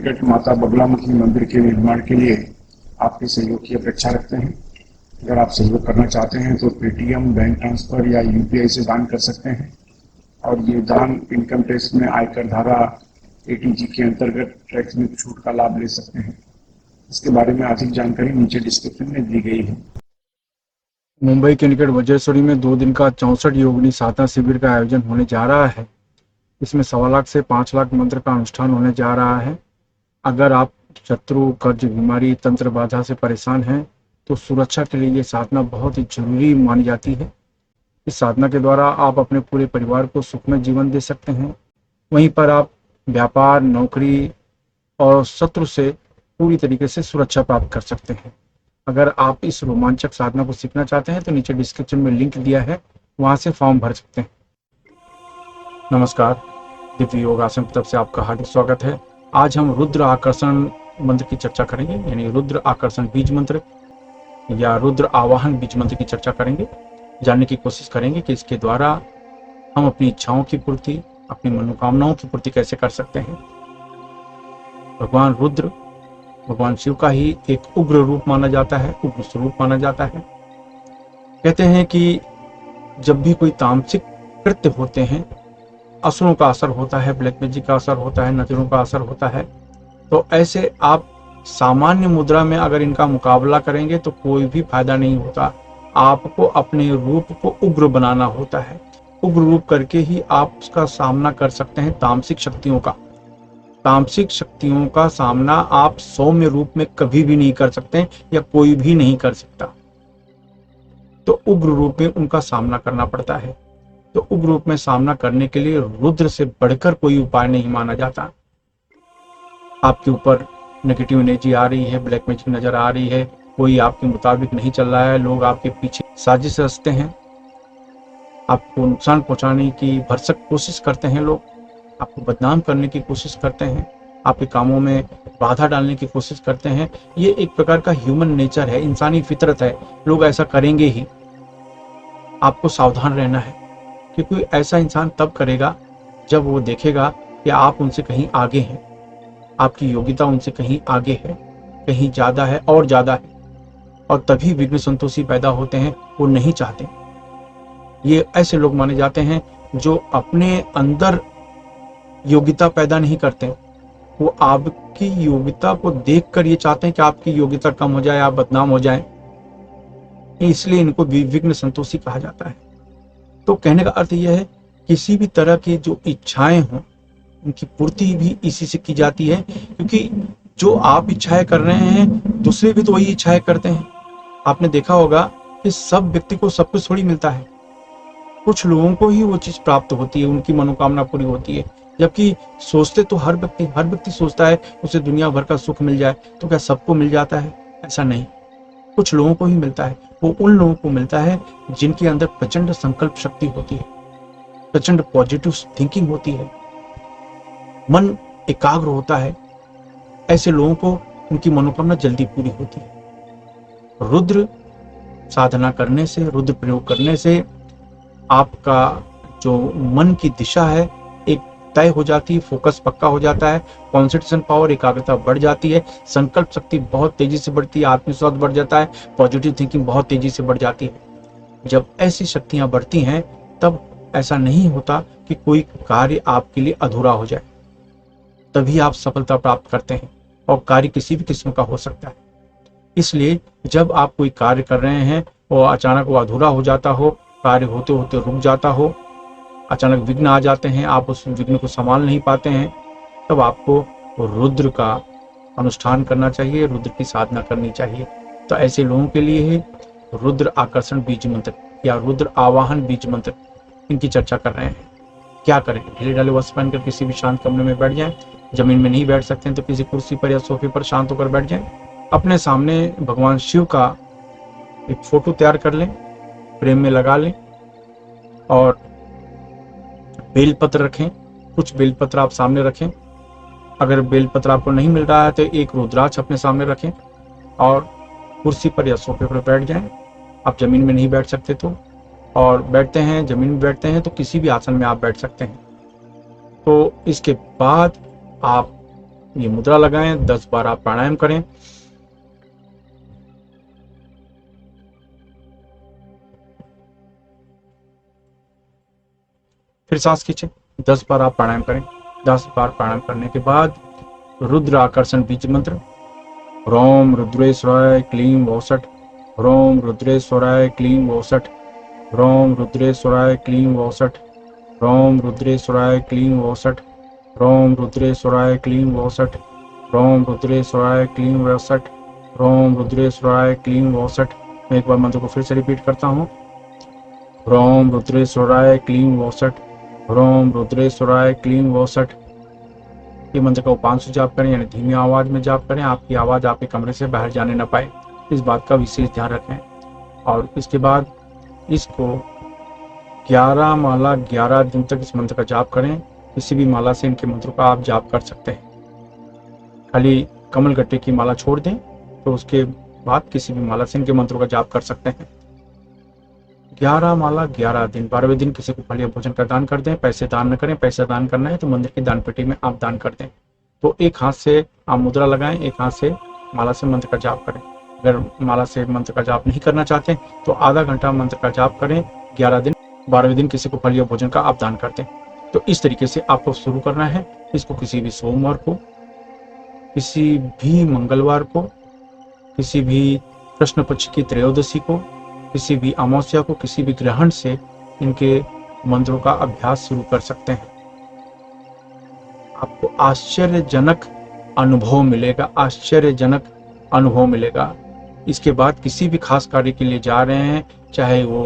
निकट माता बगलामुखी मंदिर के निर्माण के लिए आपके सहयोग की अपेक्षा रखते हैं। अगर आप सहयोग करना चाहते हैं तो पेटीएम, बैंक ट्रांसफर या यूपीआई से दान कर सकते हैं और ये दान इनकम टैक्स में आयकर धारा एटीजी के अंतर्गत टैक्स में छूट का लाभ ले सकते हैं। इसके बारे में अधिक जानकारी नीचे डिस्क्रिप्शन में दी गई है। मुंबई के निकट वज्रेश्वरी में 2 दिन का 64 योगिनी साधना शिविर का आयोजन होने जा रहा है। इसमें 1.25 लाख से 5 लाख मंत्र का अनुष्ठान होने जा रहा है। अगर आप शत्रु, कर्ज, बीमारी, तंत्र बाधा से परेशान हैं तो सुरक्षा के लिए ये साधना बहुत ही जरूरी मानी जाती है। इस साधना के द्वारा आप अपने पूरे परिवार को सुखमय जीवन दे सकते हैं। वहीं पर आप व्यापार, नौकरी और शत्रु से पूरी तरीके से सुरक्षा प्राप्त कर सकते हैं। अगर आप इस रोमांचक साधना को सीखना चाहते हैं तो नीचे डिस्क्रिप्शन में लिंक दिया है, वहां से फॉर्म भर सकते हैं। नमस्कार, दिव्य योगासन की तरफ से आपका हार्दिक स्वागत है। आज हम रुद्र आकर्षण मंत्र की चर्चा करेंगे, यानी रुद्र आकर्षण बीज मंत्र या रुद्र आवाहन बीज मंत्र की चर्चा करेंगे। जानने की कोशिश करेंगे कि इसके द्वारा हम अपनी इच्छाओं की पूर्ति, अपनी मनोकामनाओं की पूर्ति कैसे कर सकते हैं। भगवान रुद्र भगवान शिव का ही एक उग्र रूप माना जाता है, उग्र स्वरूप माना जाता है। कहते हैं कि जब भी कोई तामसिक कृत्य होते हैं, असुरों का असर होता है, ब्लैक मैजिक का असर होता है, नजरों का असर होता है, तो ऐसे आप सामान्य मुद्रा में अगर इनका मुकाबला करेंगे तो कोई भी फायदा नहीं होता। आपको अपने रूप को उग्र बनाना होता है। उग्र रूप करके ही आप उसका सामना कर सकते हैं। तामसिक शक्तियों का सामना आप सौम्य रूप में कभी भी नहीं कर सकते या कोई भी नहीं कर सकता। तो उग्र रूप में उनका सामना करना पड़ता है। तो उग्र रूप में सामना करने के लिए रुद्र से बढ़कर कोई उपाय नहीं माना जाता। आपके ऊपर नेगेटिव एनर्जी आ रही है, ब्लैक मैजिक नजर आ रही है, कोई आपके मुताबिक नहीं चल रहा है, लोग आपके पीछे साजिश रचते हैं, आपको नुकसान पहुंचाने की भरसक कोशिश करते हैं, लोग आपको बदनाम करने की कोशिश करते हैं, आपके कामों में बाधा डालने की कोशिश करते हैं। ये एक प्रकार का ह्यूमन नेचर है, इंसानी फितरत है। लोग ऐसा करेंगे ही। आपको सावधान रहना है, क्योंकि ऐसा इंसान तब करेगा जब वो देखेगा कि आप उनसे कहीं आगे हैं, आपकी योग्यता उनसे कहीं आगे है, कहीं ज्यादा है और ज्यादा है, और तभी विघ्न संतोषी पैदा होते हैं। वो नहीं चाहते। ये ऐसे लोग माने जाते हैं जो अपने अंदर योग्यता पैदा नहीं करते। वो आपकी योग्यता को देखकर ये चाहते हैं कि आपकी योग्यता कम हो जाए, आप बदनाम हो जाएं। इसलिए इनको विघ्न संतोषी कहा जाता है। तो कहने का अर्थ यह है, किसी भी तरह की जो इच्छाएं हों उनकी पूर्ति भी इसी से की जाती है, क्योंकि जो आप इच्छाएं कर रहे हैं दूसरे भी तो वही इच्छाएं करते हैं। आपने देखा होगा कि सब व्यक्ति को सब कुछ थोड़ी मिलता है। कुछ लोगों को ही वो चीज प्राप्त होती है, उनकी मनोकामना पूरी होती है, जबकि सोचते तो हर व्यक्ति सोचता है उसे दुनिया भर का सुख मिल जाए। तो क्या सबको मिल जाता है? ऐसा नहीं, कुछ लोगों को ही मिलता है। वो उन लोगों को मिलता है जिनके अंदर प्रचंड संकल्प शक्ति होती है, प्रचंड पॉजिटिव थिंकिंग होती है, मन एकाग्र होता है। ऐसे लोगों को उनकी मनोकामना जल्दी पूरी होती है। रुद्र साधना करने से, रुद्र प्रयोग करने से आपका जो मन की दिशा है एक तय हो जाती है, फोकस पक्का हो जाता है, कॉन्सेंट्रेशन पावर, एकाग्रता बढ़ जाती है, संकल्प शक्ति बहुत तेजी से बढ़ती है, आत्मविश्वास बढ़ जाता है, पॉजिटिव थिंकिंग बहुत तेजी से बढ़ जाती है। जब ऐसी शक्तियां बढ़ती हैं तब ऐसा नहीं होता कि कोई कार्य आपके लिए अधूरा हो जाए, तभी आप सफलता प्राप्त करते हैं। और कार्य किसी भी किस्म का हो सकता है। इसलिए जब आप कोई कार्य कर रहे हैं और अचानक वो अधूरा हो जाता हो, कार्य होते होते रुक जाता हो, अचानक विघ्न आ जाते हैं, आप उस विघ्न को संभाल नहीं पाते हैं, तब आपको रुद्र का अनुष्ठान करना चाहिए, रुद्र की साधना करनी चाहिए। तो ऐसे लोगों के लिए ही रुद्र आकर्षण बीज मंत्र या रुद्र आवाहन बीज मंत्र, इनकी चर्चा कर रहे हैं। क्या करें? ढीले ढाले वस्त्र पहनकर किसी भी शांत कमरे में बैठ जाएं। जमीन में नहीं बैठ सकते हैं तो किसी कुर्सी पर या सोफे पर शांत होकर बैठ जाएं। अपने सामने भगवान शिव का एक फोटो तैयार कर लें, फ्रेम में लगा लें और बेलपत्र रखें। कुछ बेलपत्र आप सामने रखें। अगर बेलपत्र आपको नहीं मिल रहा है तो एक रुद्राक्ष अपने सामने रखें और कुर्सी पर या सोफे पर बैठ जाएं। आप जमीन में नहीं बैठ सकते तो, और बैठते हैं, जमीन में बैठते हैं तो किसी भी आसन में आप बैठ सकते हैं। तो इसके बाद आप ये मुद्रा लगाएं, 10 बार आप प्राणायाम करें। फिर सांस खींचें, 10 बार आप प्राणायाम करें। 10 बार प्राणायाम करने के बाद रुद्र आकर्षण बीज मंत्र रोम रुद्रेश्वराय क्लीं वौसठ, रोम रुद्रेश्वराय क्लीं वौसठ, रोम रुद्रेश्वराय क्लीं वौसठ, रोम रुद्रेश्वराय क्लीं वौसठ, रोम रुद्रेश्वराय क्लीं वौसठ, रोम रुद्रेश्वराय क्लीं वौसठ, रोम रुद्रेश्वराय क्लीं वौसठ। मैं एक बार मंत्र को फिर से रिपीट करता हूँ। रोम रुद्रेश्वराय क्लीं वौसठ, रोम रुद्रेश्वराय क्लीं वौसठ। ये मंत्र का 500 जाप करें, यानी धीमी आवाज में जाप करें, आपकी आवाज आपके कमरे से बाहर जाने न पाए, इस बात का विशेष ध्यान रखें। और इसके बाद इसको 11 माला 11 दिन तक इस मंत्र का जाप करें। किसी भी माला से इनके मंत्रों का आप जाप कर सकते हैं। खाली कमल गट्टे की माला छोड़ दें तो उसके बाद किसी भी माला से इनके मंत्रों का जाप कर सकते हैं। 11 माला 11 दिन, 12वें दिन किसी को फल या भोजन का दान कर दें। पैसे दान न करें, पैसा दान करना है तो मंदिर की दान पेटी में आप दान कर दें। तो एक हाथ से आप मुद्रा लगाएं, एक हाथ से माला से मंत्र का जाप करें। अगर माला से मंत्र का जाप नहीं करना चाहते तो आधा घंटा मंत्र का जाप करें 11 दिन, 12वें दिन किसी को फल या भोजन का आप दान कर दें। तो इस तरीके से आपको शुरू करना है। इसको किसी भी सोमवार को, किसी भी मंगलवार को, किसी भी कृष्ण पक्ष की त्रयोदशी को, किसी भी अमावस्या को, किसी भी ग्रहण से इनके मंत्रों का अभ्यास शुरू कर सकते हैं। आपको आश्चर्यजनक अनुभव मिलेगा, आश्चर्यजनक अनुभव मिलेगा। इसके बाद किसी भी खास कार्य के लिए जा रहे हैं, चाहे वो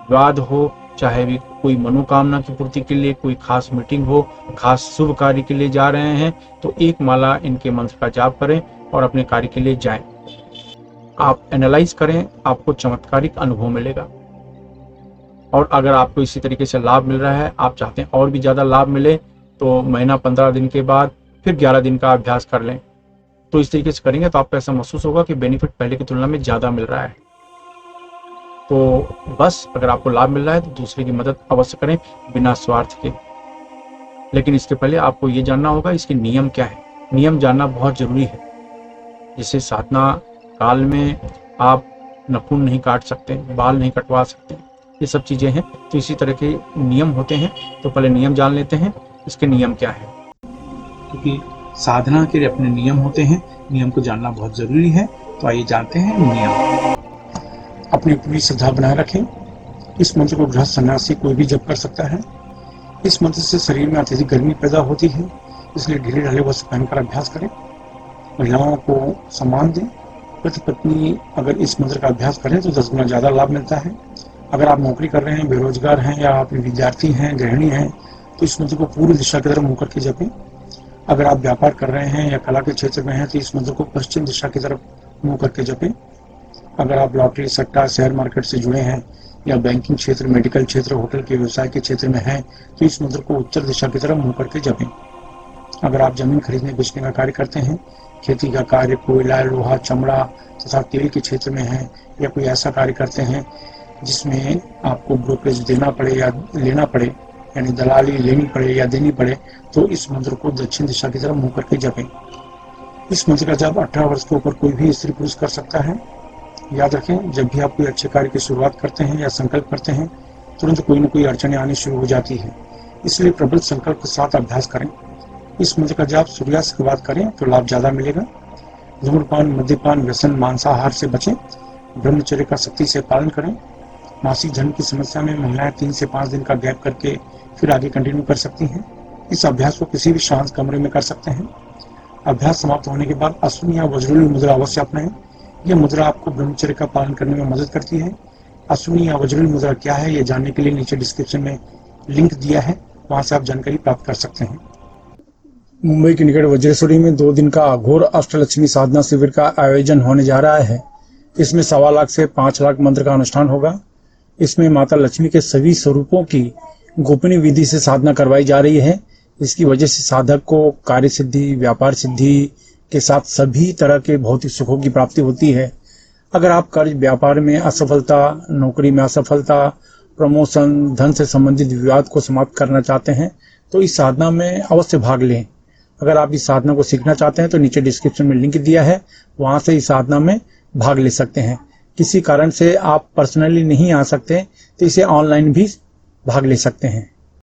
विवाद हो, चाहे भी कोई मनोकामना की पूर्ति के लिए कोई खास मीटिंग हो, खास शुभ कार्य के लिए जा रहे हैं, तो एक माला इनके मंत्र का जाप करें और अपने कार्य के लिए जाएं। आप एनालाइज करें, आपको चमत्कारिक अनुभव मिलेगा। और अगर आपको इसी तरीके से लाभ मिल रहा है, आप चाहते हैं और भी ज्यादा लाभ मिले, तो महीना 15 दिन के बाद फिर 11 दिन का अभ्यास कर लें। तो इस तरीके से करेंगे तो आपको ऐसा महसूस होगा कि बेनिफिट पहले की तुलना में ज्यादा मिल रहा है। तो बस अगर आपको लाभ मिल रहा है तो दूसरे की मदद अवश्य करें बिना स्वार्थ के। लेकिन इसके पहले आपको ये जानना होगा इसके नियम क्या है। नियम जानना बहुत जरूरी है। जैसे साधना काल में आप नाखून नहीं काट सकते, बाल नहीं कटवा सकते, ये सब चीजें हैं। तो इसी तरह के नियम होते हैं। तो पहले नियम जान लेते हैं, इसके नियम क्या है। क्योंकि साधना के अपने नियम होते हैं, नियम को जानना बहुत जरूरी है। तो आइए जानते हैं नियम। अपनी पूरी श्रद्धा बनाए रखें। इस मंत्र को गृहस्थ सन्यासी कोई भी जप कर सकता है। इस मंत्र से शरीर में अत्यधिक गर्मी पैदा होती है, इसलिए ढीले ढाले वस्त्र पहनकर अभ्यास करें। महिलाओं को सम्मान दें। पति पत्नी अगर इस मंत्र का अभ्यास करें तो 10 गुना ज्यादा लाभ मिलता है। अगर आप नौकरी कर रहे हैं, बेरोजगार हैं या आप विद्यार्थी हैं, गृहिणी हैं, तो इस मंत्र को पूरी दिशा की तरफ मुंह करके जपें। अगर आप व्यापार कर रहे हैं या कला के क्षेत्र में हैं तो इस मंत्र को पश्चिम दिशा की तरफ मुंह करके जपें। अगर आप लॉटरी, सट्टा, शेयर मार्केट से जुड़े हैं या बैंकिंग क्षेत्र, मेडिकल क्षेत्र, होटल के व्यवसाय के क्षेत्र में हैं तो इस मंत्र को उत्तर दिशा की तरफ मुंह करके जपें। अगर आप जमीन खरीदने बेचने का कार्य करते हैं, खेती का कार्य, कोयला, लोहा, चमड़ा तथा तेल के क्षेत्र में हैं या कोई ऐसा कार्य करते हैं जिसमें आपको ब्रोकरेज देना पड़े या लेना पड़े, यानी दलाली लेनी पड़े या देनी पड़े, तो इस मंत्र को दक्षिण दिशा की तरफ मुंह करके जपें। इस मंत्र का जाप 18 वर्ष के ऊपर कोई भी स्त्री पुरुष कर सकता है। याद रखें, जब भी आप कोई अच्छे कार्य की शुरुआत करते हैं या संकल्प करते हैं, तुरंत कोई न कोई अड़चनें आनी शुरू हो जाती है। इसलिए प्रबल संकल्प के साथ अभ्यास करें। इस मंत्र का जाप सूर्यास्त के बाद करें तो लाभ ज्यादा मिलेगा। धूम्रपान, मद्यपान, व्यसन, मांसाहार से बचें। ब्रह्मचर्य का सख्ती से पालन करें। मासिक धर्म की समस्या में महिलाएं 3 से 5 दिन का गैप करके फिर आगे कंटिन्यू कर सकती हैं। इस अभ्यास को किसी भी शांत कमरे में कर सकते हैं। अभ्यास समाप्त होने के बाद अश्विनी या वज्रली मुद्रा अवश्य अपनाएं। यह मुद्रा आपको ब्रह्मचर्य का पालन करने में मदद करती है। अश्विनी या वज्रली मुद्रा क्या है, यह जानने के लिए नीचे डिस्क्रिप्शन में लिंक दिया है, वहां से आप जानकारी प्राप्त कर सकते हैं। मुंबई के निकट वज्रेश्वरी में 2 दिन का अघोर अष्टलक्ष्मी साधना शिविर का आयोजन होने जा रहा है। इसमें 1.25 लाख से 5 लाख मंत्र का अनुष्ठान होगा। इसमें माता लक्ष्मी के सभी स्वरूपों की गोपनीय विधि से साधना करवाई जा रही है। इसकी वजह से साधक को कार्य सिद्धि, व्यापार सिद्धि के साथ सभी तरह के भौतिक सुखों की प्राप्ति होती है। अगर आप कार्य व्यापार में असफलता, नौकरी में असफलता, प्रमोशन, धन से संबंधित विवाद को समाप्त करना चाहते हैं तो इस साधना में अवश्य भाग लें। अगर आप इस साधना को सीखना चाहते हैं तो नीचे डिस्क्रिप्शन में लिंक दिया है, वहां से इस साधना में भाग ले सकते हैं। किसी कारण से आप पर्सनली नहीं आ सकते तो इसे ऑनलाइन भी भाग ले सकते हैं।